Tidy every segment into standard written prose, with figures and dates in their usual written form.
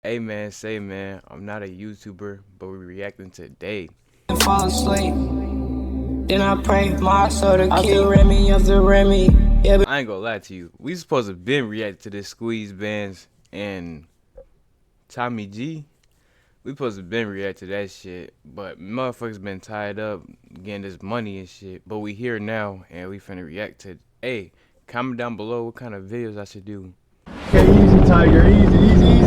Hey man, say man, I'm not a YouTuber, but we're reacting today. Fall asleep. Then I pray my soul to keep Remy of the Remy. Yeah, I ain't gonna lie to you. We supposed to been react to this Sueeze, Benz and Tommy G. We supposed to been react to that shit, but motherfuckers been tied up getting this money and shit. But we here now and we finna react to. Hey, comment down below what kind of videos I should do. Okay, easy, Tiger. Easy.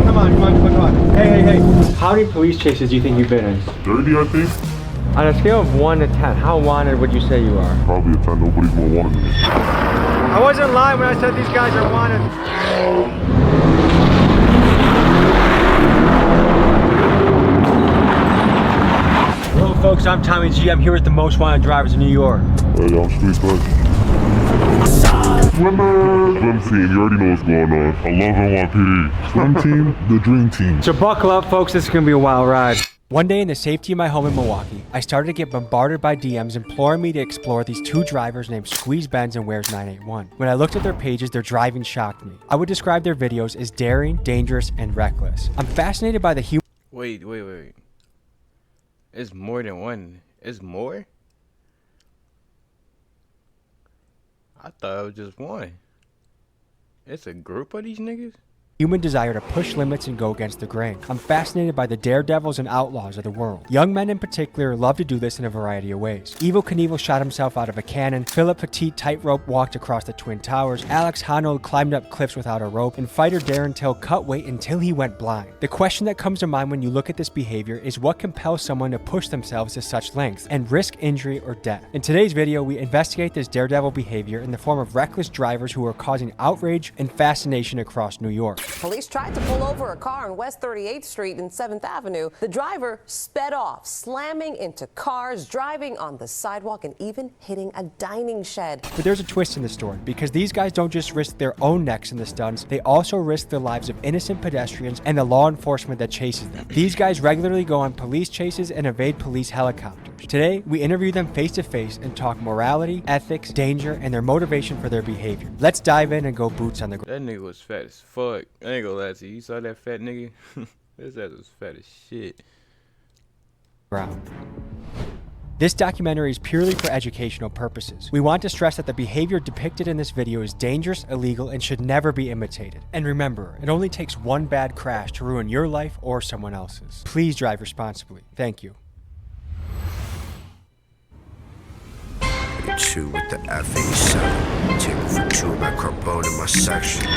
Come on. Hey. How many police chases do you think you've been in? 30, I think. On a scale of 1 to 10, how wanted would you say you are? Probably a 10. Nobody's more wanted than me. I wasn't lying when I said these guys are wanted. Hello, folks. I'm Tommy G. I'm here with the most wanted drivers in New York. Hey, I'm Street Bud. Swim team, you already know what's going on. I love NYPD. Swim team, the dream team. So buckle up, folks. This is gonna be a wild ride. One day in the safety of my home in Milwaukee, I started to get bombarded by DMs imploring me to explore these two drivers named Sueeze, Benz, and Where's 981. When I looked at their pages, their driving shocked me. I would describe their videos as daring, dangerous, and reckless. I'm fascinated by the human. Wait. It's more than one. It's more? I thought it was just one. It's a group of these niggas? Human desire to push limits and go against the grain. I'm fascinated by the daredevils and outlaws of the world. Young men in particular love to do this in a variety of ways. Evel Knievel shot himself out of a cannon, Philip Petit tightrope walked across the Twin Towers, Alex Honnold climbed up cliffs without a rope, and fighter Darren Till cut weight until he went blind. The question that comes to mind when you look at this behavior is what compels someone to push themselves to such lengths and risk injury or death. In today's video, we investigate this daredevil behavior in the form of reckless drivers who are causing outrage and fascination across New York. Police tried to pull over a car on West 38th Street and 7th Avenue. The driver sped off, slamming into cars, driving on the sidewalk, and even hitting a dining shed. But there's a twist in the story, because these guys don't just risk their own necks in the stunts, they also risk the lives of innocent pedestrians and the law enforcement that chases them. These guys regularly go on police chases and evade police helicopters. Today, we interview them face to face and talk morality, ethics, danger, and their motivation for their behavior. Let's dive in and go boots on the ground. That nigga was fat as fuck. I ain't gonna lie to you. You saw that fat nigga? His ass was fat as shit. This documentary is purely for educational purposes. We want to stress that the behavior depicted in this video is dangerous, illegal, and should never be imitated. And remember, it only takes one bad crash to ruin your life or someone else's. Please drive responsibly. Thank you. Two with the F87, taken for two by Carbone in my section.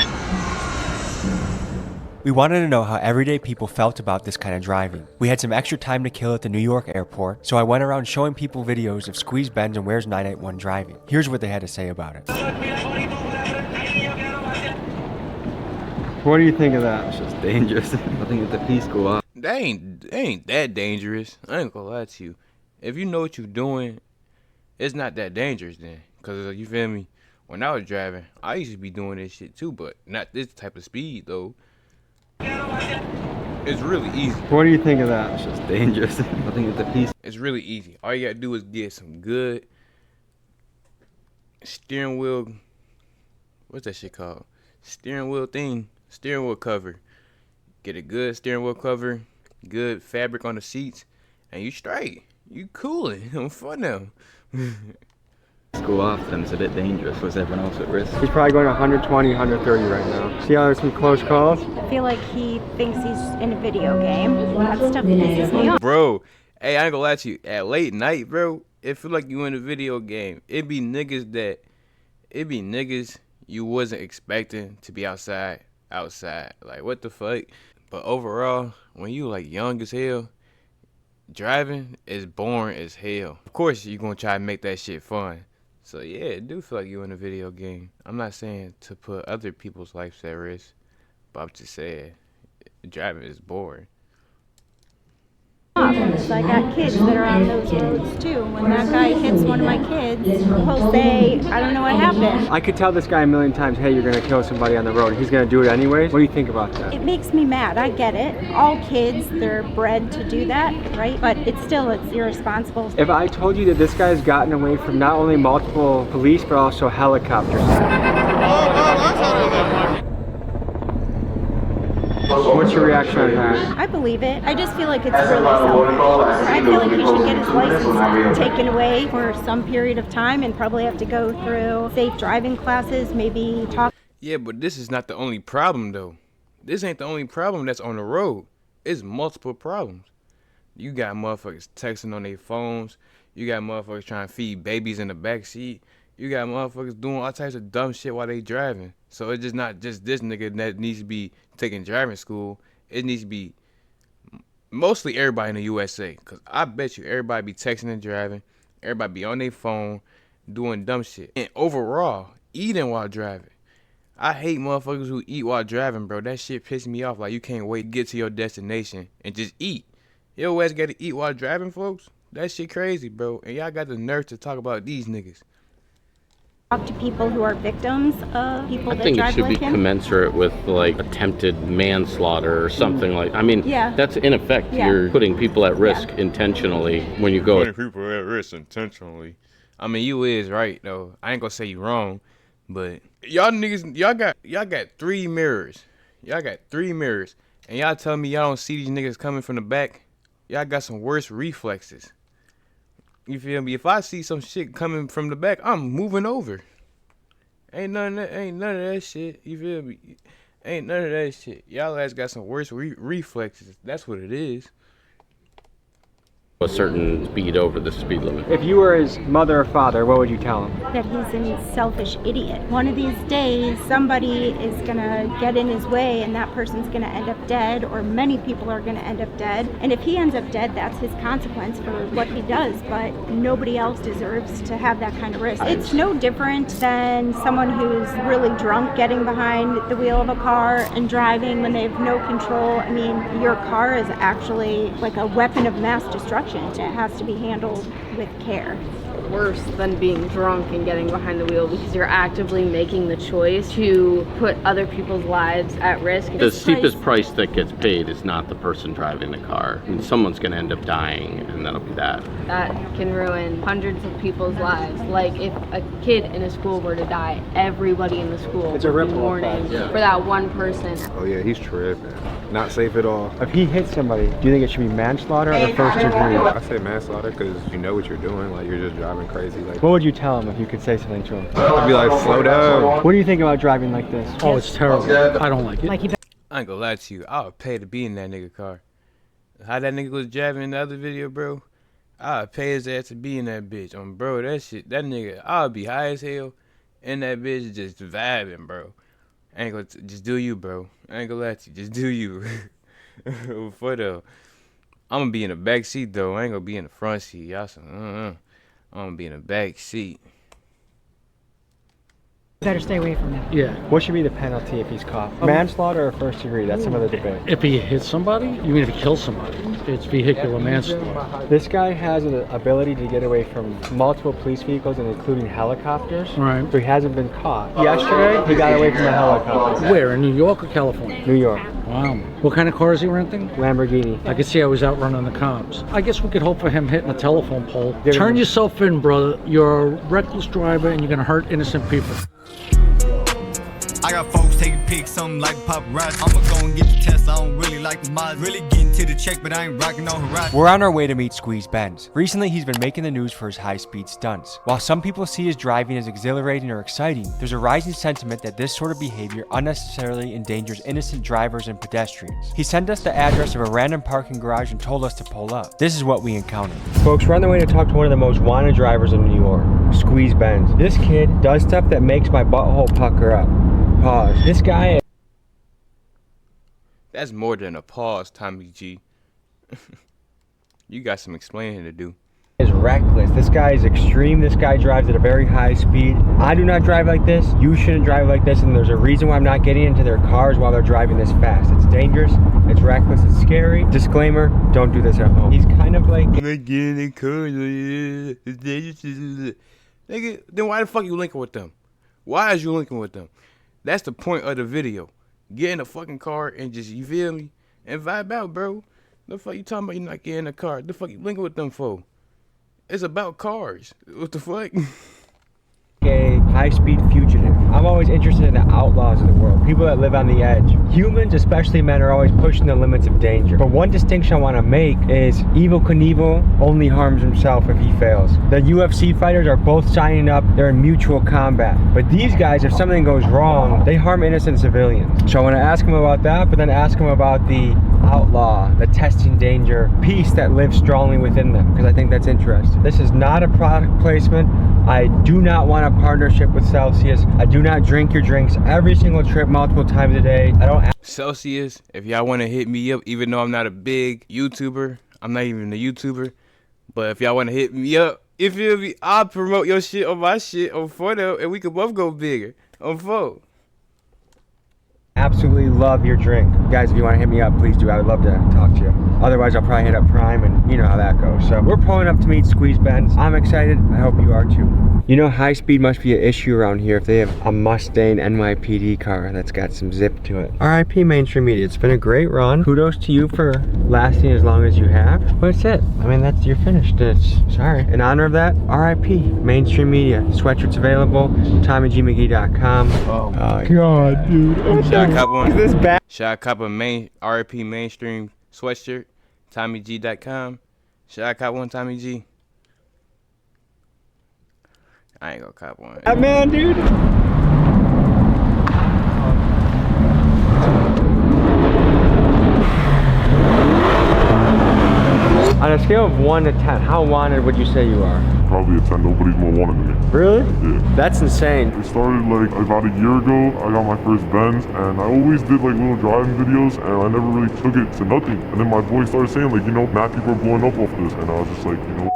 We wanted to know how everyday people felt about this kind of driving. We had some extra time to kill at the New York airport, so I went around showing people videos of Sueeze, Benz, and Where's 981 driving. Here's what they had to say about it. What do you think of that? It's just dangerous. I think if the police go out. That ain't that dangerous. I ain't gonna lie to you. If you know what you're doing, it's not that dangerous then. Cause you feel me? When I was driving, I used to be doing this shit too, but not this type of speed though. It's really easy. What do you think of that? It's just dangerous. I think if the police. It's really easy. All you gotta do is get some good steering wheel. What's that shit called? Steering wheel cover. Get a good steering wheel cover, good fabric on the seats, and you straight. You coolin'. I'm fun now. Go after them, it's a bit dangerous. Was everyone else at risk? He's probably going 120, 130 right now. See how there's some close calls? I feel like he thinks he's in a video game. That stuff pisses me off. Bro, hey, I ain't gonna lie to you. At late night, bro, it feel like you in a video game. It be niggas you wasn't expecting to be outside. Like, what the fuck? But overall, when you like young as hell, driving is boring as hell. Of course, you gonna try to make that shit fun. So yeah, it do feel like you in a video game. I'm not saying to put other people's lives at risk, but I'm just saying driving is boring. So I got kids that are on those roads too. When that guy hits one of my kids, he'll say, I don't know what happened. I could tell this guy a million times, hey, you're gonna kill somebody on the road. He's gonna do it anyways. What do you think about that? It makes me mad. I get it. All kids, they're bred to do that, right? But it's irresponsible. If I told you that this guy's gotten away from not only multiple police, but also helicopters. What's your reaction on that? I believe it. I just feel like it's really selfish. I feel like he should get his license taken away for some period of time and probably have to go through safe driving classes, maybe talk. Yeah, but this is not the only problem though. This ain't the only problem that's on the road. It's multiple problems. You got motherfuckers texting on their phones. You got motherfuckers trying to feed babies in the back seat. You got motherfuckers doing all types of dumb shit while they driving. So it's just not just this nigga that needs to be taking driving school. It needs to be mostly everybody in the USA. Because I bet you everybody be texting and driving. Everybody be on their phone doing dumb shit. And overall, eating while driving. I hate motherfuckers who eat while driving, bro. That shit pisses me off. Like, you can't wait to get to your destination and just eat. Your ass gotta eat while driving, folks? That shit crazy, bro. And y'all got the nerve to talk about these niggas. Talk to people who are victims of people that drive like him. I think it should be commensurate with like attempted manslaughter or something like. I mean, that's in effect you're putting people at risk intentionally when you go. Putting people at risk intentionally. I mean, you is right though. I ain't gonna say you wrong, but y'all niggas, y'all got 3 mirrors. Y'all got 3 mirrors, and y'all tell me y'all don't see these niggas coming from the back. Y'all got some worse reflexes. You feel me? If I see some shit coming from the back, I'm moving over. Ain't none of that shit. You feel me? Ain't none of that shit. Y'all ass got some worse reflexes. That's what it is. A certain speed over the speed limit. If you were his mother or father, what would you tell him? That he's a selfish idiot. One of these days, somebody is gonna get in his way and that person's gonna end up dead, or many people are gonna end up dead. And if he ends up dead, that's his consequence for what he does, but nobody else deserves to have that kind of risk. It's no different than someone who's really drunk getting behind the wheel of a car and driving when they have no control. I mean, your car is actually like a weapon of mass destruction. It has to be handled with care. Worse than being drunk and getting behind the wheel, because you're actively making the choice to put other people's lives at risk. The steepest price that gets paid is not the person driving the car. I mean, someone's going to end up dying, and that'll be that. That can ruin hundreds of people's lives. Like if a kid in a school were to die, everybody in the school would be mourning for that one person. Oh yeah, he's tripping. Not safe at all. If he hits somebody, do you think it should be manslaughter or first degree? I say manslaughter because you know what you're doing. Like you're just driving crazy. Like, what would you tell him if you could say something to him? I'd be like, slow down. What do you think about driving like this? Oh, it's terrible. I don't like it. I ain't gonna lie to you. I would pay to be in that nigga car. How that nigga was driving in the other video, bro. I would pay his ass to be in that bitch. Bro, that shit, that nigga, I would be high as hell in that bitch just vibing, bro. I ain't gonna, just do you, bro. I ain't gonna lie to you. Just do you. For the, I'm gonna be in the back seat though. I ain't gonna be in the front seat. Y'all say, I'm gonna be in the back seat. Better stay away from him. Yeah. What should be the penalty if he's caught? Manslaughter or first degree? That's another debate. If he hits somebody, you mean if he kills somebody? It's vehicular manslaughter. This guy has an ability to get away from multiple police vehicles and including helicopters. Right. So he hasn't been caught. Yesterday, he got away from a helicopter. Where, in New York or California? New York. Wow. What kind of car is he renting? Lamborghini. I could see I was out running the cops. I guess we could hope for him hitting a telephone pole. Turn yourself in, brother. You're a reckless driver and you're going to hurt innocent people. I got folks taking pics, something like paparazzi. I'ma go and get the test, I don't really like the mods. Really getting to the check, but I ain't rocking no Horizon. We're on our way to meet Sueeze Benz. Recently, he's been making the news for his high-speed stunts. While some people see his driving as exhilarating or exciting, there's a rising sentiment that this sort of behavior unnecessarily endangers innocent drivers and pedestrians. He sent us the address of a random parking garage and told us to pull up. This is what we encountered. Folks, we're on the way to talk to one of the most wanted drivers in New York, Sueeze Benz. This kid does stuff that makes my butthole pucker up. Pause. This guy. That's more than a pause, Tommy G. You got some explaining to do. Is reckless. This guy is extreme. This guy drives at a very high speed. I do not drive like this. You shouldn't drive like this, and there's a reason why I'm not getting into their cars while they're driving this fast. It's dangerous. It's reckless. It's scary. Disclaimer: don't do this at home. He's kind of like. Nigga, then why the fuck you linking with them? Why is you linking with them? That's the point of the video. Get in a fucking car and just, you feel me? And vibe out, bro. The fuck you talking about you not getting in the car? The fuck you linking with them for? It's about cars. What the fuck? A high-speed fugitive. I'm always interested in the outlaws of the world, people that live on the edge. Humans, especially men, are always pushing the limits of danger. But one distinction I want to make is Evel Knievel only harms himself if he fails. The UFC fighters are both signing up, they're in mutual combat. But these guys, if something goes wrong, they harm innocent civilians. So I want to ask him about that, but then ask him about the outlaw, the testing danger piece that lives strongly within them, because I think that's interesting. This is not a product placement. I do not want a partnership with Celsius. I do not drink your drinks every single trip multiple times a day. I don't. Celsius, if y'all want to hit me up, even though I'm not a big YouTuber, I'm not even a YouTuber, but if y'all want to hit me up, if you be, I'll promote your shit on my shit on photo, and we can both go bigger on photo. Absolutely love your drink. Guys, if you want to hit me up, please do. I would love to talk to you. Otherwise, I'll probably hit up Prime, and you know how that goes. So we're pulling up to meet Sueeze Benz. I'm excited. I hope you are too. You know, high speed must be an issue around here if they have a Mustang NYPD car that's got some zip to it. RIP Mainstream Media. It's been a great run. Kudos to you for lasting as long as you have. But it's it. I mean, you're finished. Sorry. In honor of that, RIP Mainstream Media. Sweatshirts available. TommyGMcGee.com. Oh God, dude. Should I cop one? Is this bad? Should I cop a RIP Mainstream sweatshirt? TommyG.com. Should I cop one, Tommy G? I ain't gonna cop one. That man, dude. On a scale of 1 to 10, how wanted would you say you are? Probably a 10. Nobody's more wanted than me. Really? Yeah. That's insane. It started like about a year ago. I got my first Benz, and I always did like little driving videos, and I never really took it to nothing. And then my boy started saying like, you know, mad people are blowing up off this, and I was just like, you know,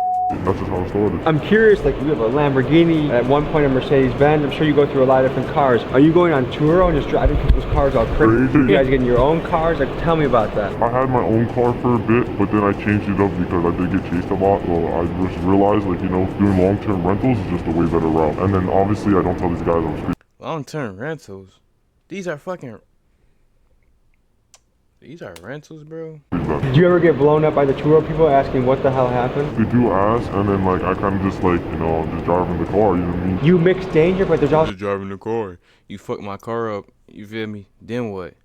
that's just how it started. I'm curious, like you have a Lamborghini, at one point a Mercedes-Benz. I'm sure you go through a lot of different cars. Are you going on tour and just driving people's cars all crazy? You guys getting your own cars? Like, tell me about that. I had my own car for a bit, but then I changed it up because I did get chased a lot. So I just realized, like, you know, doing long-term rentals is just a way better route. And then obviously I don't tell these guys I'm street. Long-term rentals? These are rentals, bro. Did you ever get blown up by the tour people asking what the hell happened? They do ask, and then like I kind of just like, you know, I'm just driving the car, you know what I mean? You mix danger, but there's also just driving the car. You fuck my car up, you feel me? Then what?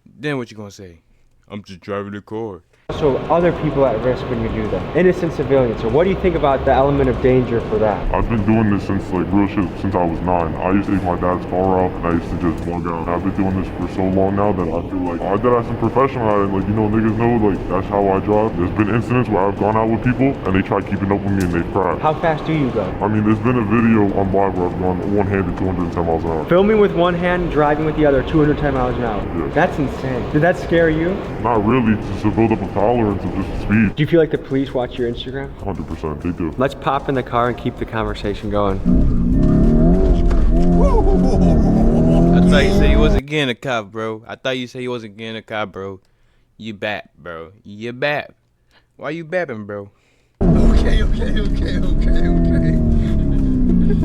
Then what you gonna say? I'm just driving the car. Also, other people at risk when you do that. Innocent civilians. So what do you think about the element of danger for that? I've been doing this since like real shit since I was 9. I used to take my dad's car out and I used to just bug out. I've been doing this for so long now that I feel like I did have some professional at it. Like, you know, niggas know like that's how I drive. There's been incidents where I've gone out with people and they try keeping up with me and they've crashed. How fast do you go? I mean, there's been a video on live where I've gone one-handed 210 miles an hour. Filming with one hand, driving with the other, 210 miles an hour. Yeah. That's insane. Did that scare you? Not really, just to build up a tolerance of just speed. Do you feel like the police watch your Instagram? 100%, they do. Let's pop in the car and keep the conversation going. I thought you said you wasn't getting a cop, bro. You bap, bro. You bap. Why you bapping, bro? Okay.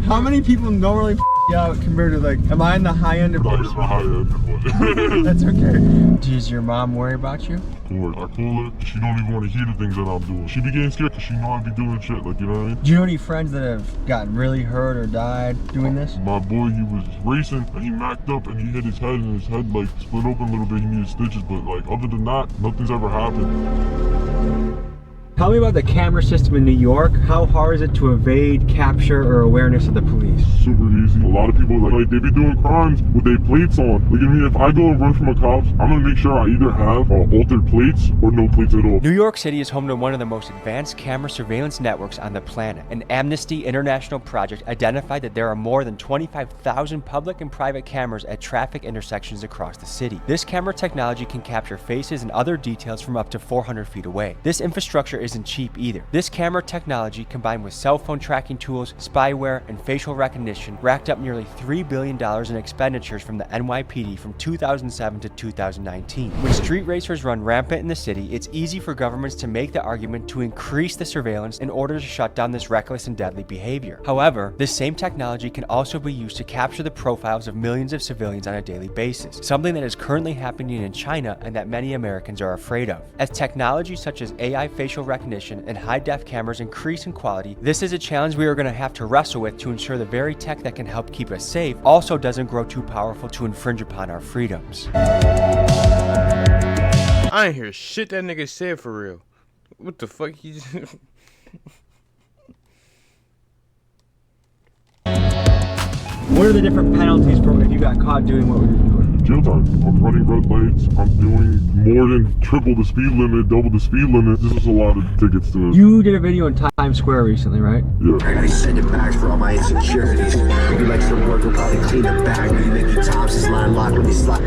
How many people normally out compared to like, am I in the high end of the high end? That's okay. Does your mom worry about you? Of course. I told her she don't even want to hear the things that I'm doing. She be getting scared because she know I be doing shit, like, you know what I mean? Do you know any friends that have gotten really hurt or died doing this? My boy, he was racing and he macked up and he hit his head and his head like split open a little bit. He needed stitches, but like other than that, nothing's ever happened. Tell me about the camera system in New York. How hard is it to evade capture or awareness of the police? Super easy. A lot of people like they be doing crimes with their plates on. Like, I mean, if I go and run from a cop, I'm gonna make sure I either have altered plates or no plates at all. New York City is home to one of the most advanced camera surveillance networks on the planet. An Amnesty International project identified that there are more than 25,000 public and private cameras at traffic intersections across the city. This camera technology can capture faces and other details from up to 400 feet away. This infrastructure isn't cheap either. This camera technology, combined with cell phone tracking tools, spyware, and facial recognition, racked up nearly $3 billion in expenditures from the NYPD from 2007 to 2019. When street racers run rampant in the city, it's easy for governments to make the argument to increase the surveillance in order to shut down this reckless and deadly behavior. However, this same technology can also be used to capture the profiles of millions of civilians on a daily basis, something that is currently happening in China and that many Americans are afraid of. As technology such as AI facial recognition and high-def cameras increase in quality, this is a challenge we are going to have to wrestle with to ensure the very tech that can help keep us safe also doesn't grow too powerful to infringe upon our freedoms. I ain't hear shit that nigga said for real. What the fuck he just... What are the different penalties for if you got caught doing what we were doing? Jail time. I'm running red lights. I'm doing more than triple the speed limit, double the speed limit. This is a lot of tickets to it. You did a video in Times Square recently, right? Yeah. I send it back for all my insecurities. Maybe like some work will probably clean it back. Maybe Mickey Thompson's line locked when he slide.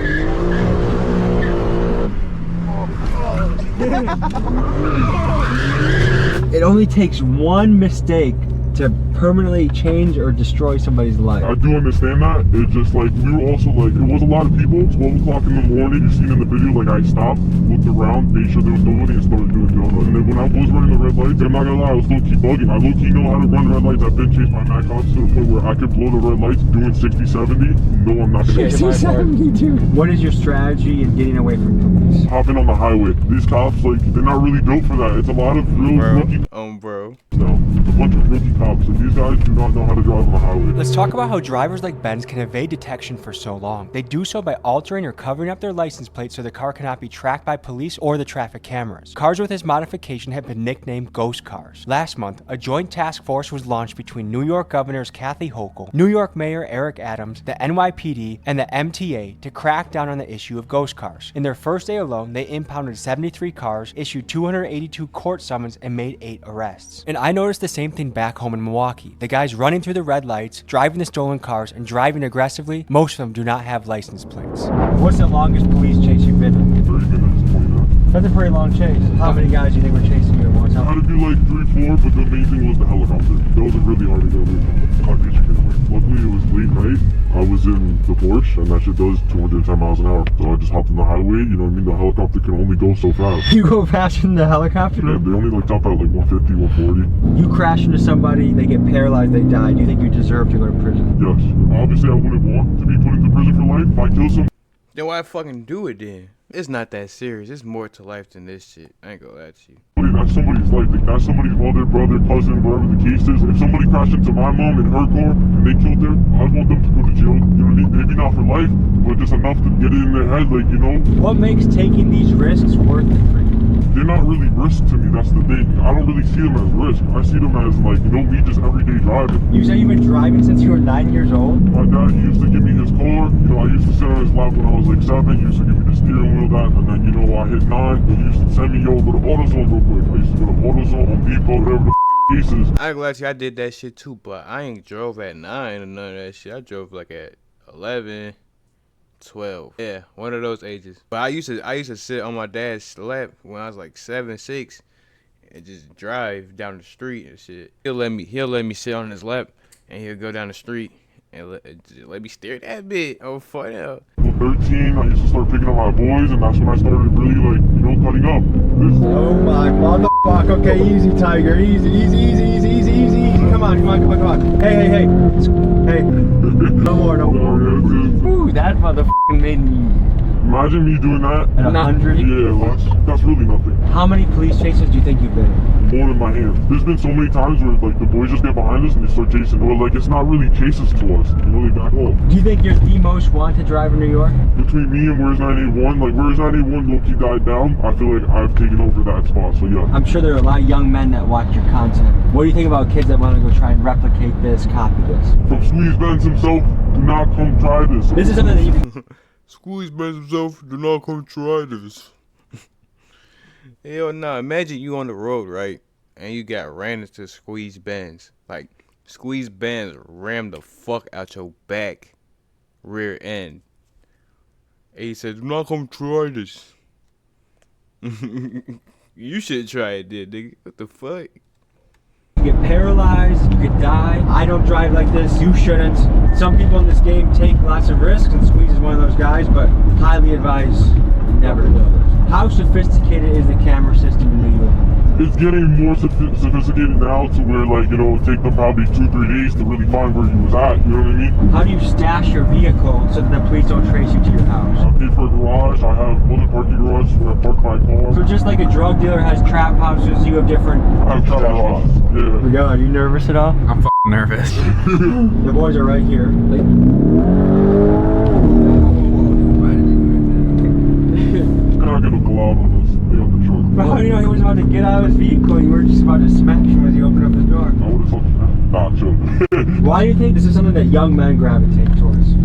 It only takes one mistake to permanently change or destroy somebody's life. I do understand that. It's just like, we were also like, there was a lot of people. 12 o'clock in the morning, you seen in the video, like I stopped, looked around, made sure there was nobody, and started doing donuts. And then when I was running the red lights, I'm not gonna lie, I was low-key bugging. I low-key know how to run red lights. I've been chased by Mac cops to the point where I could blow the red lights doing 60, 70. No, I'm not gonna 60, 70, dude. What is your strategy in getting away from police? Hopping on the highway. These cops, like, they're not really built for that. It's a lot of real rookie. Bro. No, it's a bunch of rookie cops. And these guys do not know how to drive on the highway. Let's talk about how drivers like Benz can evade detection for so long. They do so by altering or covering up their license plates so the car cannot be tracked by police or the traffic cameras. Cars with this modification have been nicknamed ghost cars. Last month, a joint task force was launched between New York Governors Kathy Hochul, New York Mayor Eric Adams, the NYPD, and the MTA to crack down on the issue of ghost cars. In their first day alone, they impounded 73 cars, issued 282 court summons, and made 8 arrests. And I noticed the same thing back home in Milwaukee. The guys running through the red lights, driving the stolen cars, and driving aggressively, most of them do not have license plates. What's the longest police chase you've been in? 30 minutes, 20 minutes. That's a pretty long chase. How many guys do you think were chasing you at one time? I had to do like 3, 4, but the main thing was the helicopter. That was really hard to get away from. Can't get you get away. Luckily, it was late night. I was in the Porsche, and that shit does 210 miles an hour. So I just hopped in the highway, you know what I mean? The helicopter can only go so fast. You go faster than the helicopter? Yeah, they only like top out like 150, 140. You crash into somebody, they get paralyzed, they die. Do you think you deserve to go to prison? Yes. Obviously, I wouldn't want to be put into prison for life. If I kill someone. Then why fucking do it then? It's not that serious. It's more to life than this shit. I ain't gonna lie to you. That's somebody's life. Like, that's somebody's mother, brother, cousin, whatever the case is. If somebody crashed into my mom in her car and they killed her, I'd want them to go to jail. You know what I mean? Maybe not for life, but just enough to get it in their head, like, you know? What makes taking these risks worth it for you? They're not really risks to me, that's the thing. I don't really see them as risks. I see them as, like, you know, me just everyday driving. You say you've been driving since you were 9 years old? My dad used to give me his car. You know, I used to sit on his lap when I was like 7. He used to give me the steering wheel, that, and then, you know, I hit 9. He used to send me, yo, go to AutoZone real quick. I used to go to AutoZone, Home Depot, whatever the cases. I ain't gonna lie to you, I did that shit too, but I ain't drove at 9 or none of that shit. I drove like at 11. 12. Yeah, one of those ages. But I used to sit on my dad's lap when I was like 7, 6 and just drive down the street and shit. He'll let me sit on his lap and he'll go down the street and let me steer that bit. Oh, fuck yeah. 13, I used to start picking up my boys, and that's when I started really, like, you know, cutting up. Oh my motherfucker. Okay, easy, Tiger. Easy. Come on. Hey. No more. Ooh, that motherfucking made me... Imagine me doing that. At 100? Yeah, that's really nothing. How many police chases do you think you've been in? More than my hand. There's been so many times where, like, the boys just get behind us and they start chasing. But, like, it's not really chases to us. You know, they back off. Do you think you're the most wanted driver in New York? Between me and Where's 981, like, Where's 981 low-key died down, I feel like I've taken over that spot, so yeah. I'm sure there are a lot of young men that watch your content. What do you think about kids that want to go try and replicate this, copy this? From Sueeze Benz himself, do not come try this. This is something that you can... Sueeze Benz himself, do not come try this. Hell nah, imagine you on the road, right? And you got ran into Sueeze Benz. Like, Sueeze Benz rammed the fuck out your back rear end. And he said, do not come try this. You should try it then, nigga. What the fuck? You get paralyzed, you could die. I don't drive like this, you shouldn't. Some people in this game take lots of risks, and Sueeze is one of those guys, but highly advise never to do this. How sophisticated is the camera system in New York? it's getting more sophisticated now to where, like, you know, it take them probably 2-3 days to really find where he was at, you know what I mean? How do you stash your vehicle so that the police don't trace you to your house? I pay for a garage, I have other parking garages where I park my car. So just like a drug dealer has trap houses, you have different... I have trap houses, yeah. We go, are you nervous at all? I'm f***ing nervous. The boys are right here. But how do you know he was about to get out of his vehicle and you were just about to smash him as he opened up his door? I would have thought, nah, chill. Why do you think this is something that young men gravitate towards?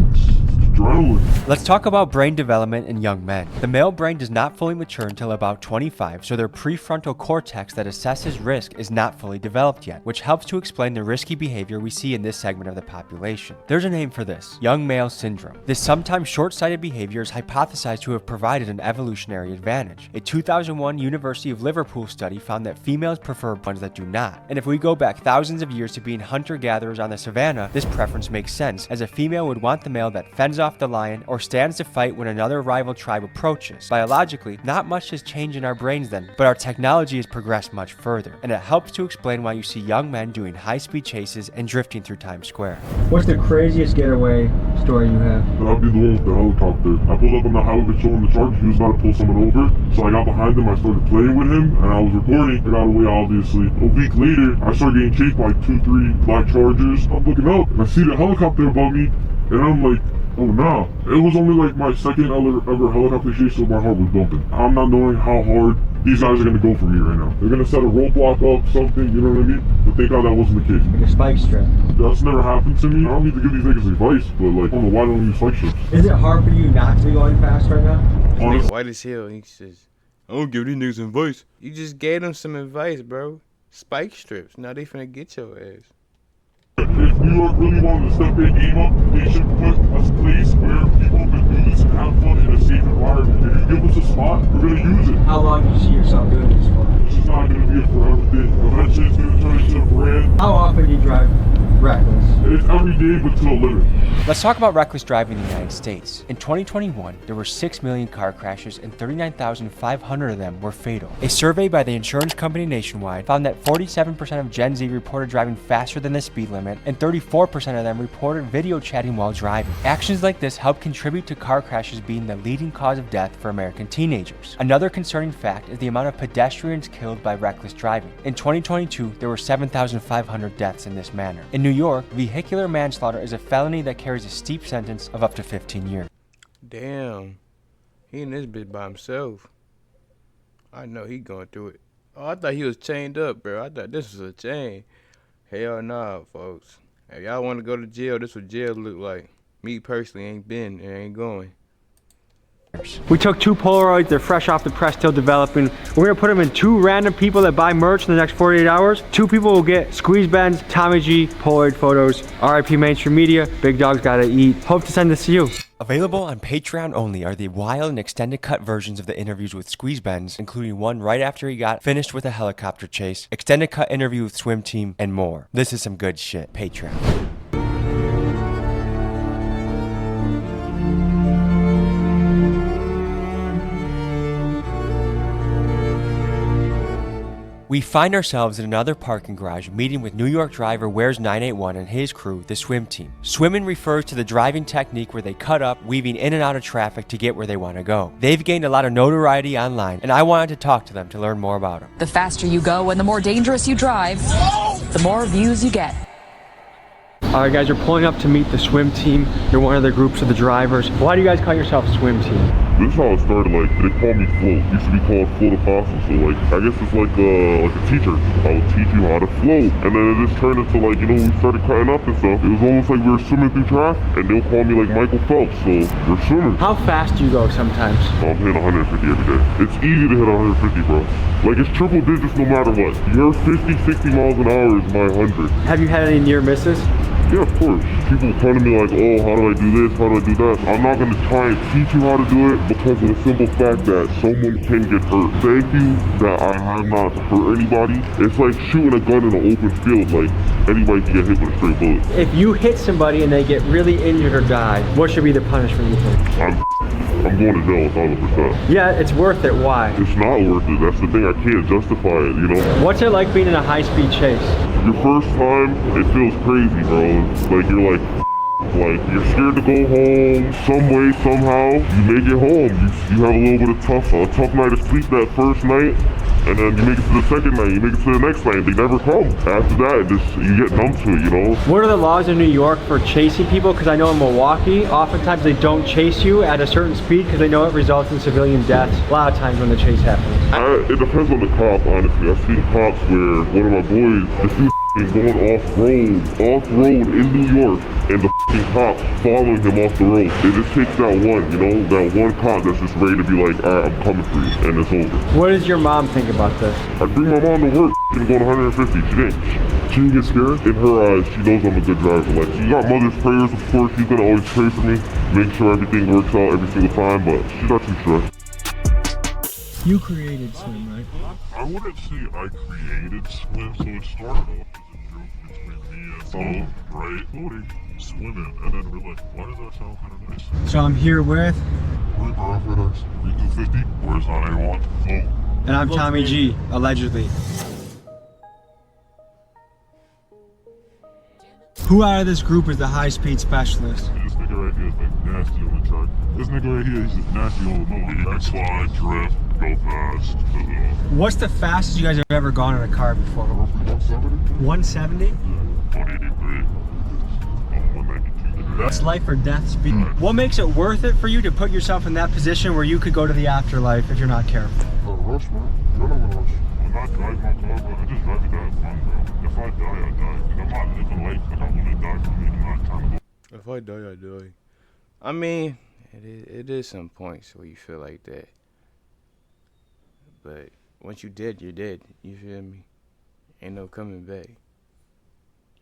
Adrenaline. Let's talk about brain development in young men. The male brain does not fully mature until about 25, so their prefrontal cortex that assesses risk is not fully developed yet, which helps to explain the risky behavior we see in this segment of the population. There's a name for this: young male syndrome. This sometimes short-sighted behavior is hypothesized to have provided an evolutionary advantage. A 2001 University of Liverpool study found that females prefer ones that do not. And if we go back thousands of years to being hunter-gatherers on the savannah, this preference makes sense, as a female would want the male that fends off the lion or stands to fight when another rival tribe approaches. Biologically, not much has changed in our brains then, but our technology has progressed much further, and it helps to explain why you see young men doing high-speed chases and drifting through Times Square. What's the craziest getaway story you have? That'd be the one with the helicopter. I pulled up on the highway showing the truck. He was about to pull someone over, so I got behind him. I started playing with him, and I was recording. I got away, obviously. A week later, I started getting chased by 2-3 black Chargers. I'm looking up, and I see the helicopter above me, and I'm like, oh nah. It was only like my second ever helicopter chase, so my heart was bumping. I'm not knowing how hard these guys are gonna go for me right now. They're gonna set a roadblock up, something, you know what I mean? But thank God that wasn't the case. Like a spike strip. That's never happened to me. I don't need to give these niggas advice, but like, I don't know why they don't use spike strips. Is it hard for you not to be going fast right now? Honestly, white as hell. He says, I don't give these niggas advice. You just gave them some advice, bro. Spike strips. Now they finna get your ass. If New York really wanted to step their game up, they should put a place where people can do this and have fun in a safe environment. If you give us a spot, we're gonna use it. How long do you see yourself doing this for? This is not gonna be a forever thing. Eventually it's gonna turn into a brand. How often do you drive reckless? It's every day, but to a limit. Let's talk about reckless driving in the United States. In 2021, there were 6 million car crashes and 39,500 of them were fatal. A survey by the insurance company Nationwide found that 47% of Gen Z reported driving faster than the speed limit, and 34% of them reported video chatting while driving. Actions like this help contribute to car crashes being the leading cause of death for American teenagers. Another concerning fact is the amount of pedestrians killed by reckless driving. In 2022, there were 7,500 deaths in this manner. In New York, vehicular manslaughter is a felony that carries a steep sentence of up to 15 years. Damn. He in this bitch by himself. I know he going through it. Oh, I thought he was chained up, bro. I thought this was a chain. Hell nah, folks. If y'all want to go to jail, this what jail look like. Me personally ain't been and ain't going. We took 2 Polaroids, they're fresh off the press, still developing. We're gonna put them in 2 random people that buy merch in the next 48 hours. 2 people will get Sueeze, Benz, Tommy G, Polaroid photos. RIP Mainstream Media, big dogs gotta eat. Hope to send this to you. Available on Patreon only are the wild and extended cut versions of the interviews with Sueeze Benz, including one right after he got finished with a helicopter chase, extended cut interview with Swim Team, and more. This is some good shit. Patreon. We find ourselves in another parking garage meeting with New York driver Where's 981 and his crew, the Swim Team. Swimming refers to the driving technique where they cut up, weaving in and out of traffic to get where they want to go. They've gained a lot of notoriety online, and I wanted to talk to them to learn more about them. The faster you go and the more dangerous you drive, the more views you get. Alright guys, we're pulling up to meet the Swim Team. You're one of the groups of the drivers. Why do you guys call yourself Swim Team? This is how it started. Like, they call me Float. Used to be called Float Apostle. So like, I guess it's like a teacher. I would teach you how to float. And then it just turned into like, you know, we started cutting up and stuff. It was almost like we were swimming through traffic. And they'll call me like Michael Phelps. So we're swimming. How fast do you go sometimes? I'm hitting 150 every day. It's easy to hit 150, bro. Like, it's triple digits no matter what. Your 50, 60 miles an hour is my 100. Have you had any near misses? Yeah, of course. People come to me like, oh, how do I do this? How do I do that? I'm not going to try and teach you how to do it because of the simple fact that someone can get hurt. Thank you that I have not hurt anybody. It's like shooting a gun in an open field. Like, anybody can get hit with a straight bullet. If you hit somebody and they get really injured or die, what should be the punishment you think? I'm going to jail 1,000%. Yeah, it's worth it. Why? It's not worth it. That's the thing. I can't justify it, you know? What's it like being in a high-speed chase? Your first time, it feels crazy, bro. It's like you're like you're scared to go home some way, somehow. You make it home. You have a little bit of a tough night of sleep that first night, and then you make it to the second night, you make it to the next night, they never come. After that, you get numb to it, you know? What are the laws in New York for chasing people? Because I know in Milwaukee, oftentimes they don't chase you at a certain speed because they know it results in civilian deaths a lot of times when the chase happens. It depends on the cop, honestly. I've seen cops where one of my boys, this dude going off-road in New York, and the cops following him off the road. It just takes that one, you know, that one cop that's just ready to be like, all right, I'm coming for you, and it's over. What does your mom think about this? I bring my mom to work, she's going 150. She didn't get scared. In her eyes, she knows I'm a good driver. Like, she got mother's prayers, of course. She's gonna always pray for me, make sure everything works out every single time, but she's not too stressed. You created swim, right? I wouldn't say I created swim, so it started off as a joke between me and Tom, right? Floating, swimming, and then we're like, why does that sound kind of nice? So I'm here with... Reaper Operators, 250, where's on A1? Oh. And I'm Tommy G, allegedly. Who out of this group is the high-speed specialist? This nigga right here is like nasty on the track. This nigga right here, he's just nasty on the road. He can slide, drift, go fast. What's the fastest you guys have ever gone in a car before? 170? 170? Yeah, 183. 192. That's life or death speed. What makes it worth it for you to put yourself in that position where you could go to the afterlife if you're not careful? Rush, man. You're not gonna rush. I'm not driving my car, bro. I just drive it to have fun, bro. If I die, I die. And I'm not living life like I want to die for me. I'm not trying to go. If I die, I die. I mean, it is some points where you feel like that. But once you dead, you're dead. You feel me? Ain't no coming back.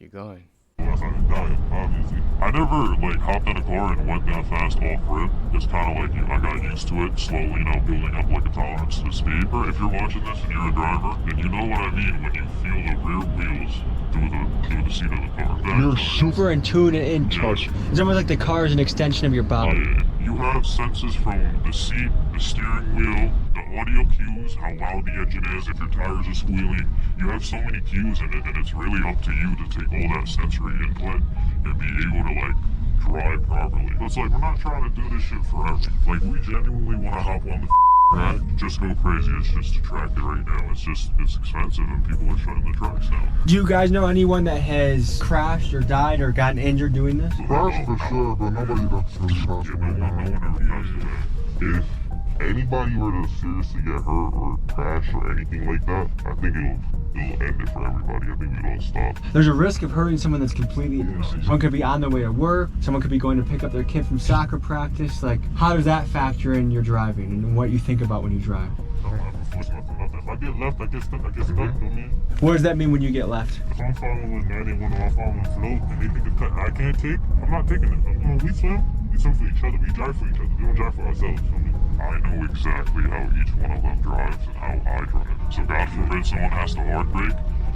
You're gone. That's how to die, obviously. I never like hopped in a car and went that fast off rip. It's kind of like I got used to it, slowly, you know, building up like a tolerance to speed. But if you're watching this and you're a driver, then you know what I mean when you feel the rear wheels through the seat of the car. You're super in tune and in touch. It's almost like the car is an extension of your body. You have senses from the seat, the steering wheel, the audio cues, how loud the engine is, if your tires are squealing. You have so many cues in it, and it's really up to you to take all that sensory input and be able to like drive properly. But it's like we're not trying to do this shit forever. Like we genuinely want to hop on the track, just go crazy. It's just a track right now. It's expensive, and people are shutting the tracks down. Do you guys know anyone that has crashed or died or gotten injured doing this? Crashed for sure, but nobody that's really crashed. No one ever passed away. If anybody were to seriously get hurt or crash or anything like that, I think it'll end it for everybody. I think we'd all stop. There's a risk of hurting someone that's completely innocent. Someone could be on their way to work. Someone could be going to pick up their kid from soccer practice. Like, how does that factor in your driving and what you think about when you drive? I don't ever force nothing. If I get left, I get stuck. What does that mean when you get left? If I'm following 91 or I'm following float and they think a cut I can't take, I'm not taking it. When we swim for each other. We drive for each other. We don't drive for ourselves. I know exactly how each one of them drives and how I drive. So God forbid someone has to hard brake,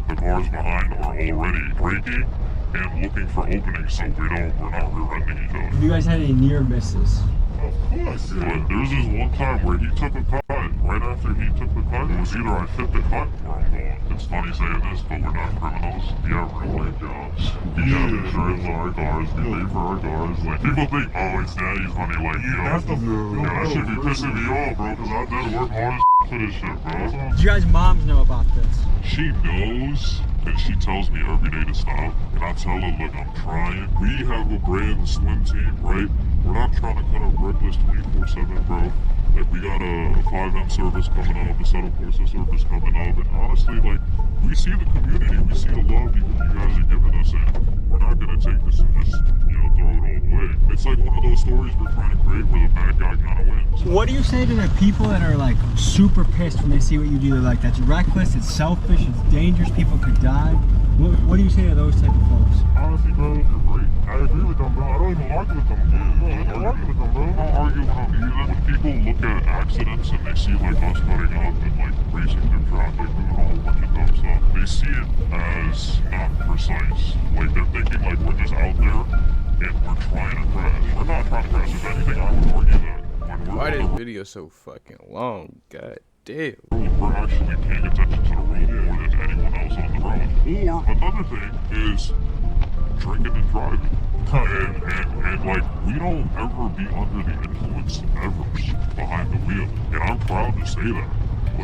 the cars behind are already braking and looking for openings so we're not rear-ending each other. Have you guys had any near misses? Of course. But there was this one time where he took a cut. Right after he took the cut, it was either I fit the cut or I'm gone. It's funny saying this, but we're not criminals. We have real life jobs. We have insurance on our cars. We pay for our cars. Like, people think, oh, it's daddy's money. Like, that should be pissing me off, bro, because I did work hard as for this shit, bro. Do you guys' moms know about this? She knows, and she tells me every day to stop. And I tell her, look, I'm trying. We have a brand swim team, right? We're not trying to cut a reckless 24/7, bro. Like, we got a 5M service coming up, a Subtle Courses service coming up, and honestly, like, we see the community, we see the love you guys are giving us, and we're not gonna take this and just, throw it all away. It's like one of those stories we're trying to create where the bad guy kind of wins. What do you say to the people that are, like, super pissed when they see what you do? They're like, that's reckless, it's selfish, it's dangerous, people could die. What do you say to those type of folks? Honestly, bro, you're great. I agree with them, bro. I don't even argue with them. I don't argue with them, bro. I don't argue with them either. When people look at accidents and they see like us cutting up and like racing through traffic, doing a whole bunch of dumb stuff, they see it as not precise. Like they're thinking like we're just out there and we're trying to crash. We're not trying to crash. If anything, I would argue that when we're video so fucking long. God damn. We're actually paying attention to the road more than anyone else on the road. Or another thing is drinking and driving. And like, we don't ever be under the influence ever behind the wheel. And I'm proud to say that.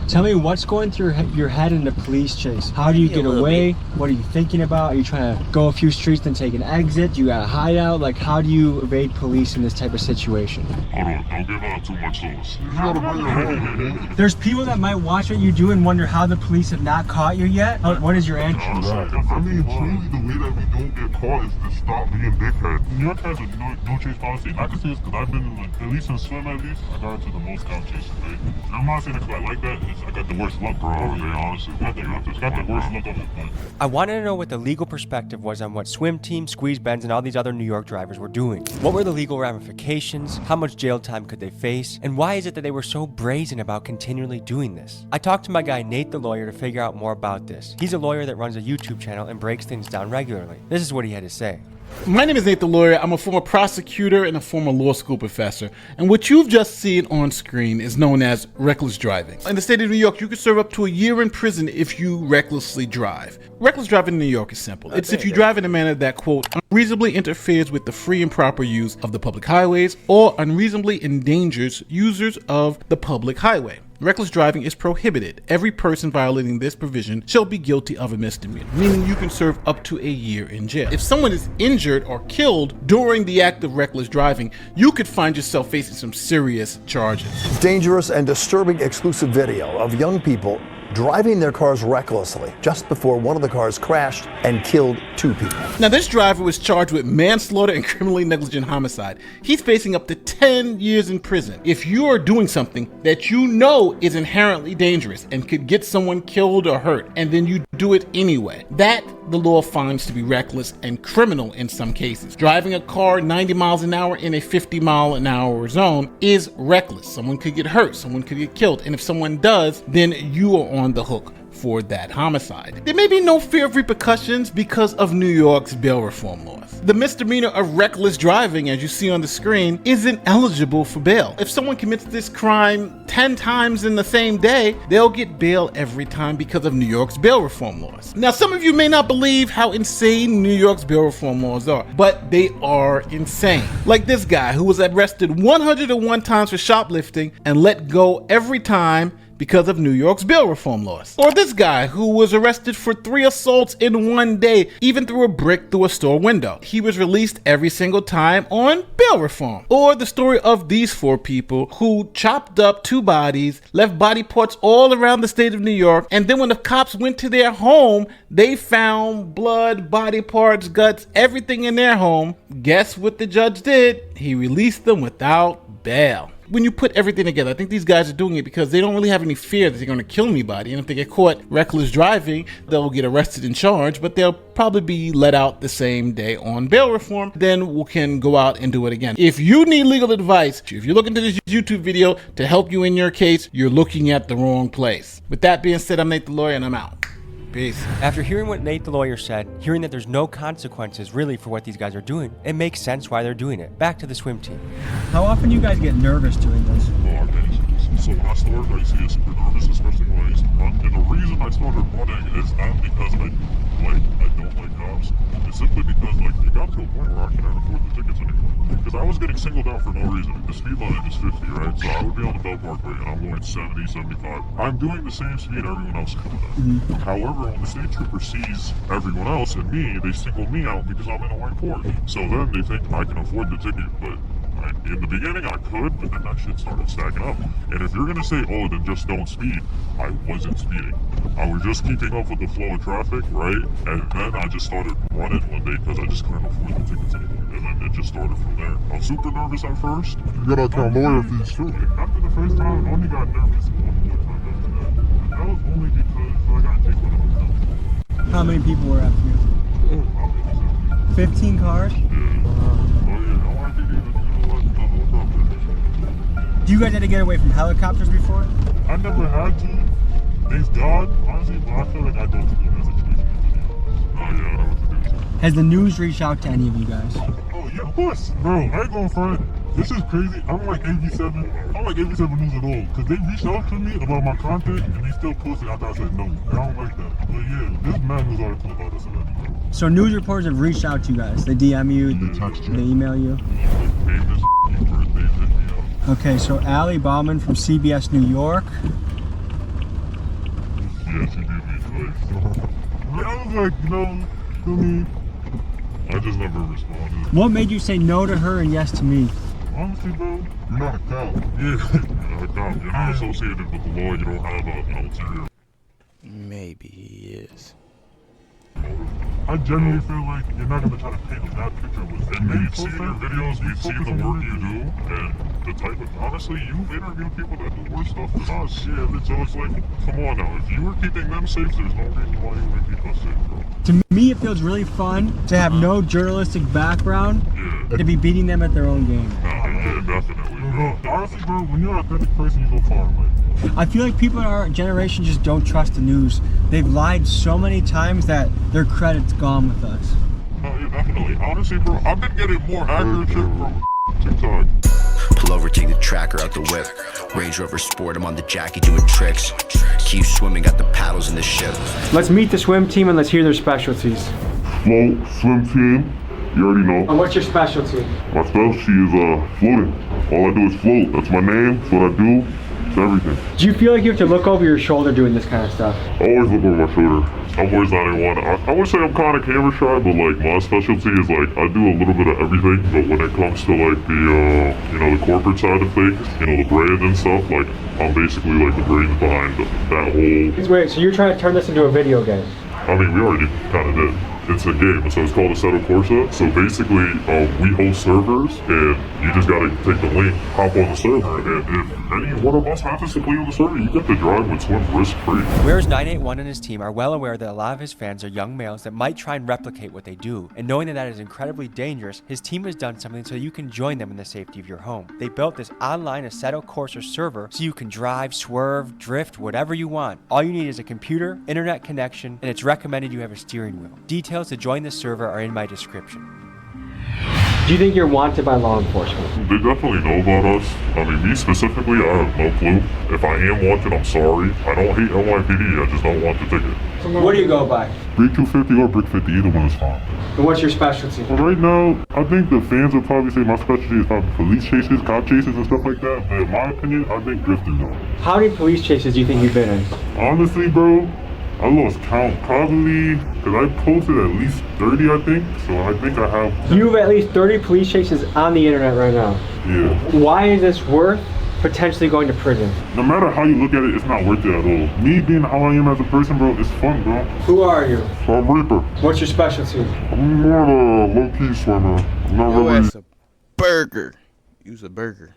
Tell me what's going through your head in the police chase. How do you get away? What are you thinking about? Are you trying to go a few streets and take an exit? You got a hideout? Like, how do you evade police in this type of situation? Hold on, don't give out too much sauce. You gotta bring your home. There's people that might watch what you do and wonder how the police have not caught you yet. What is your answer? I mean, truly, the way that we don't get caught is to stop being dickheads. New York has a no chase policy. I can say this because I've been, like, at least in swim, at least, I got into the most count chases, right? And I'm not saying it because I like that. I got the worst luck, bro. Over there, honestly. Got the worst luck on the point. I wanted to know what the legal perspective was on what Swim Team, Sueeze, Benz, and all these other New York drivers were doing. What were the legal ramifications? How much jail time could they face? And why is it that they were so brazen about continually doing this? I talked to my guy Nate the lawyer to figure out more about this. He's a lawyer that runs a YouTube channel and breaks things down regularly. This is what he had to say. My name is Nate the lawyer. I'm a former prosecutor and a former law school professor. And what you've just seen on screen is known as reckless driving. In the state of New York, you can serve up to a year in prison if you recklessly drive. Reckless driving in New York is simple. It's if you drive in a manner that, quote, unreasonably interferes with the free and proper use of the public highways or unreasonably endangers users of the public highway. Reckless driving is prohibited. Every person violating this provision shall be guilty of a misdemeanor, meaning you can serve up to a year in jail. If someone is injured or killed during the act of reckless driving, you could find yourself facing some serious charges. Dangerous and disturbing exclusive video of young people driving their cars recklessly just before one of the cars crashed and killed 2 people. Now, this driver was charged with manslaughter and criminally negligent homicide. He's facing up to 10 years in prison. If you are doing something that you know is inherently dangerous and could get someone killed or hurt, and then you do it anyway, that the law finds to be reckless and criminal in some cases. Driving a car 90 miles an hour in a 50-mile-an-hour zone is reckless. Someone could get hurt, someone could get killed, and if someone does, then you are on the hook for that homicide. There may be no fear of repercussions because of New York's bail reform laws. The misdemeanor of reckless driving, as you see on the screen, isn't eligible for bail. If someone commits this crime 10 times in the same day, they'll get bail every time because of New York's bail reform laws. Now, some of you may not believe how insane New York's bail reform laws are, but they are insane. Like this guy who was arrested 101 times for shoplifting and let go every time because of New York's bail reform laws. Or this guy who was arrested for 3 assaults in one day, even threw a brick through a store window. He was released every single time on bail reform. Or the story of these 4 people who chopped up 2 bodies, left body parts all around the state of New York, and then when the cops went to their home, they found blood, body parts, guts, everything in their home. Guess what the judge did? He released them without bail. When you put everything together, I think these guys are doing it because they don't really have any fear that they're going to kill anybody. And if they get caught reckless driving, they'll get arrested and charged, but they'll probably be let out the same day on bail reform. Then we can go out and do it again. If you need legal advice, if you're looking to this YouTube video to help you in your case, you're looking at the wrong place. With that being said, I'm Nate the lawyer and I'm out. Peace. After hearing what Nate the lawyer said, hearing that there's no consequences really for what these guys are doing, it makes sense why they're doing it. Back to the swim team. How often do you guys get nervous doing this? So when I started, I used to get super nervous, especially when I used to run. And the reason I started running is not because I don't like cops. It's simply because it got to a point where I couldn't afford the tickets anymore. Because I was getting singled out for no reason. The speed limit is 50, right? So I would be on the Bell Parkway and I'm going 70, 75. I'm doing the same speed everyone else is coming at. However, when the state trooper sees everyone else and me, they single me out because I'm in a white Porsche. So then they think I can afford the ticket, but in the beginning I could, but then that shit started stacking up. And if you're gonna say, oh, then just don't speed, I wasn't speeding. I was just keeping up with the flow of traffic, right? And then I just started running one day because I just couldn't afford the tickets anymore. And then it just started from there. I was super nervous at first. You gotta count lawyer fees too. After the first time, I only got nervous one more time after that. And that was only because I got kicked when I was down. How many people were after you? 15 cars? Do you guys had to get away from helicopters before? I never had to. Thanks God, honestly, but I feel like I don't do that situation. Oh yeah, I know what to do. Has the news reached out to any of you guys? Oh yeah, of course. Bro, I ain't going for it. This is crazy. I'm like AV7. I'm like AV7 News at all. Because they reached out to me about my content and they still posted after I said no. And I don't like that. But yeah, this mad news article about us already. So news reporters have reached out to you guys. They DM you, they text you, they email you. Okay, so Ali Bauman from CBS New York. Yeah, she did me twice. I was like, you know, feel me? I just never responded. What made you say no to her and yes to me? Honestly, bro, you're not a cop. Yeah, you're not a cop. You're not associated with the law. You don't have an ulterior. Maybe he is. I genuinely feel like you're not gonna try to paint that picture with it. We've seen your videos, we've seen the work you do, and the type of, honestly, you've interviewed people that do worse stuff than us. Yeah, so it's like, come on now, if you were keeping them safe, there's no reason why you wouldn't keep us safe, bro. To me, it feels really fun to have no journalistic background, to be beating them at their own game. Yeah, definitely. Bro, honestly, bro, when you're an authentic person, you go far in life. I feel like people in our generation just don't trust the news. They've lied so many times that their credit's gone with us. Yeah, definitely. Honestly, bro, I've been getting more accurate shit from TikTok. Pull over, take the tracker out the whip. Range Rover Sport, I'm on the Jackie doing tricks. Keep swimming, got the paddles in the ship. Let's meet the swim team and let's hear their specialties. Float, swim team, you already know. And what's your specialty? My specialty is floating. All I do is float. That's my name, that's what I do. Everything. Do you feel like you have to look over your shoulder doing this kind of stuff? I always look over my shoulder. I'm always not in one. I would say I'm kind of camera shy, but like my specialty is like I do a little bit of everything. But when it comes to like the you know, the corporate side of things, you know, the brand and stuff, like I'm basically like the brains behind that whole. Wait, so you're trying to turn this into a video game? I mean, we already kind of did. It's a game, so it's called Assetto Corsa. So basically, we host servers, and you just gotta take the link, hop on the server, and if any one of us happens to play on the server, you get to drive with Swim risk-free. Whereas 981 and his team are well aware that a lot of his fans are young males that might try and replicate what they do, and knowing that that is incredibly dangerous, his team has done something so you can join them in the safety of your home. They built this online Assetto Corsa server so you can drive, swerve, drift, whatever you want. All you need is a computer, internet connection, and it's recommended you have a steering wheel. Details to join the server are in my description. Do you think you're wanted by law enforcement? They definitely know about us. I mean, me specifically, I have no clue. If I am wanted, I'm sorry. I don't hate NYPD, I just don't want the ticket. What do you go by? Brick 250 or Brick 50, either one is fine. And what's your specialty? Well, right now, I think the fans would probably say my specialty is probably police chases, cop chases, and stuff like that. But in my opinion, I think drifting though. How many police chases do you think you've been in? Honestly, bro, I lost count probably, because I posted at least 30, I think. So I think I have. You have at least 30 police chases on the internet right now. Yeah. Why is this worth potentially going to prison? No matter how you look at it, it's not worth it at all. Me being how I am as a person, bro, it's fun, bro. Who are you? I'm Reaper. What's your specialty? I'm more of a low-key swimmer. I'm not really. That's a burger. Use a burger.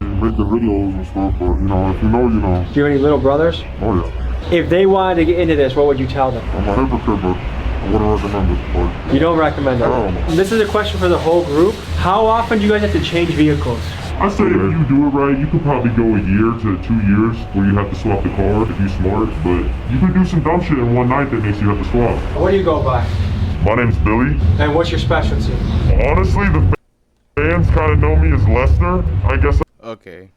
Make the videos and stuff, but you know, if you know, you know. Do you have any little brothers? Oh yeah. If they wanted to get into this, what would you tell them? I'm a hypocrite, but I wouldn't recommend this sport. You don't recommend it? This is a question for the whole group. How often do you guys have to change vehicles? I say if you do it right, you could probably go a year to 2 years where you have to swap the car if you're smart, but you could do some dumb shit in one night that makes you have to swap. What do you go by? My name's Billy. And what's your specialty? Honestly, the fans kind of know me as Lester, I guess. Okay.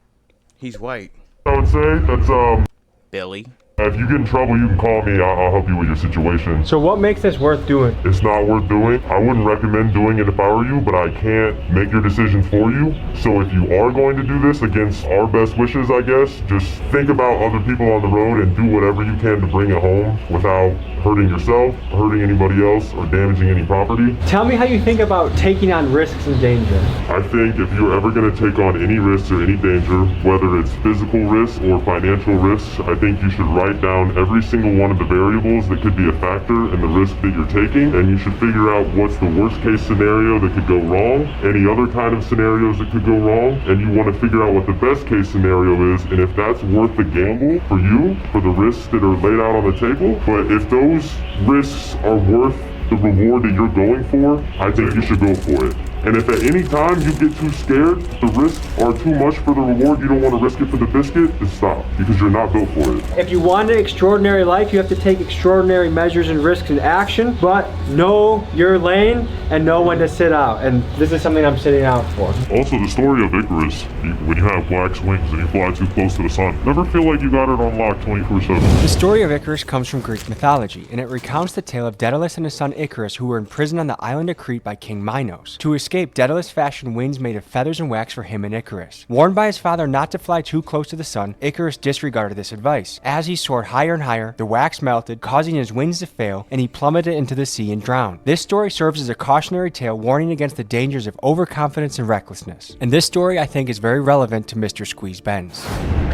He's white. I would say that's, Billy. If you get in trouble, you can call me. I'll help you with your situation. So what makes this worth doing? It's not worth doing. I wouldn't recommend doing it if I were you, but I can't make your decision for you. So if you are going to do this against our best wishes, I guess, just think about other people on the road and do whatever you can to bring it home without hurting yourself, hurting anybody else, or damaging any property. Tell me how you think about taking on risks and danger. I think if you're ever going to take on any risks or any danger, whether it's physical risks or financial risks, I think you should write down every single one of the variables that could be a factor in the risk that you're taking, and you should figure out what's the worst case scenario that could go wrong, any other kind of scenarios that could go wrong, and you want to figure out what the best case scenario is, and if that's worth the gamble for you, for the risks that are laid out on the table. But if those risks are worth the reward that you're going for, I think you should go for it. And if at any time you get too scared, the risks are too much for the reward, you don't want to risk it for the biscuit, then stop, because you're not built for it. If you want an extraordinary life, you have to take extraordinary measures and risks in action, but know your lane and know when to sit out. And this is something I'm sitting out for. Also, the story of Icarus, when you have black wings and you fly too close to the sun, never feel like you got it on lock 24/7. The story of Icarus comes from Greek mythology, and it recounts the tale of Daedalus and his son Icarus, who were imprisoned on the island of Crete by King Minos. To escape, Daedalus fashioned wings made of feathers and wax for him and Icarus. Warned by his father not to fly too close to the sun, Icarus disregarded this advice. As he soared higher and higher, the wax melted, causing his wings to fail, and he plummeted into the sea and drowned. This story serves as a cautionary tale warning against the dangers of overconfidence and recklessness. And this story, I think, is very relevant to Mr. Sueeze Benz.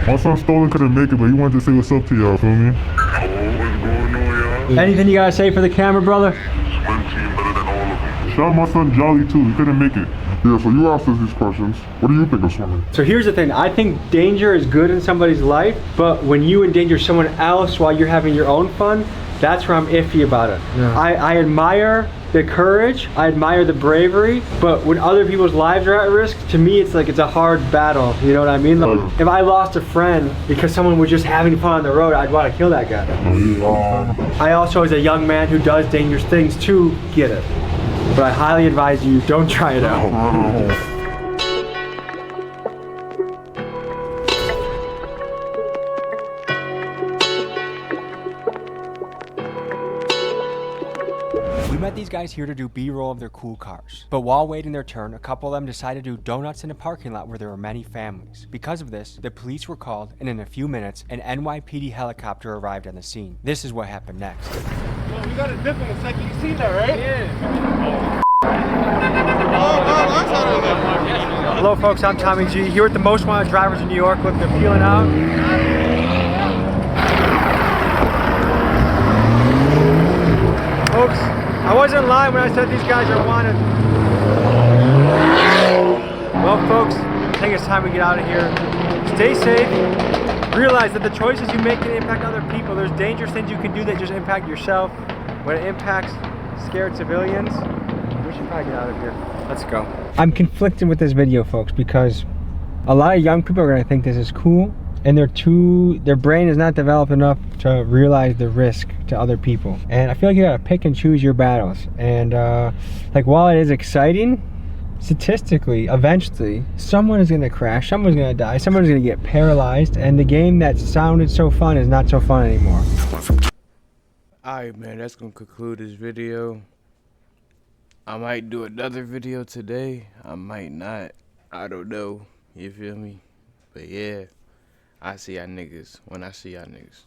My son Stolen couldn't make it, but he wanted to say what's up to y'all, feel me? Anything you gotta say for the camera, brother? Shout out my son Jolly too, he couldn't make it. Yeah, so you asked us these questions. What do you think of swimming? So here's the thing, I think danger is good in somebody's life, but when you endanger someone else while you're having your own fun, that's where I'm iffy about it. Yeah. I admire the courage, I admire the bravery, but when other people's lives are at risk, to me it's like it's a hard battle, you know what I mean? Like, if I lost a friend because someone was just having fun on the road, I'd want to kill that guy. I also, as a young man who does dangerous things too, get it. But I highly advise you, don't try it out. We met these guys here to do B-roll of their cool cars. But while waiting their turn, a couple of them decided to do donuts in a parking lot where there were many families. Because of this, the police were called, and in a few minutes, an NYPD helicopter arrived on the scene. This is what happened next. Yo, we got a dip in a second. You seen that, right? Yeah. Hello folks, I'm Tommy G, here with the most wanted drivers in New York. Look, they're peeling out. Folks, I wasn't lying when I said these guys are wanted. Well folks, I think it's time we get out of here. Stay safe. Realize that the choices you make can impact other people. There's dangerous things you can do that just impact yourself. When it impacts scared civilians, we should probably get out of here. Let's go. I'm conflicted with this video, folks, because a lot of young people are gonna think this is cool, and their brain is not developed enough to realize the risk to other people. And I feel like you gotta pick and choose your battles. And like, while it is exciting, statistically, eventually, someone is gonna crash, someone's gonna die, someone's gonna get paralyzed, and the game that sounded so fun is not so fun anymore. Alright, man, that's gonna conclude this video. I might do another video today. I might not. I don't know. You feel me? But yeah, I see y'all niggas when I see y'all niggas.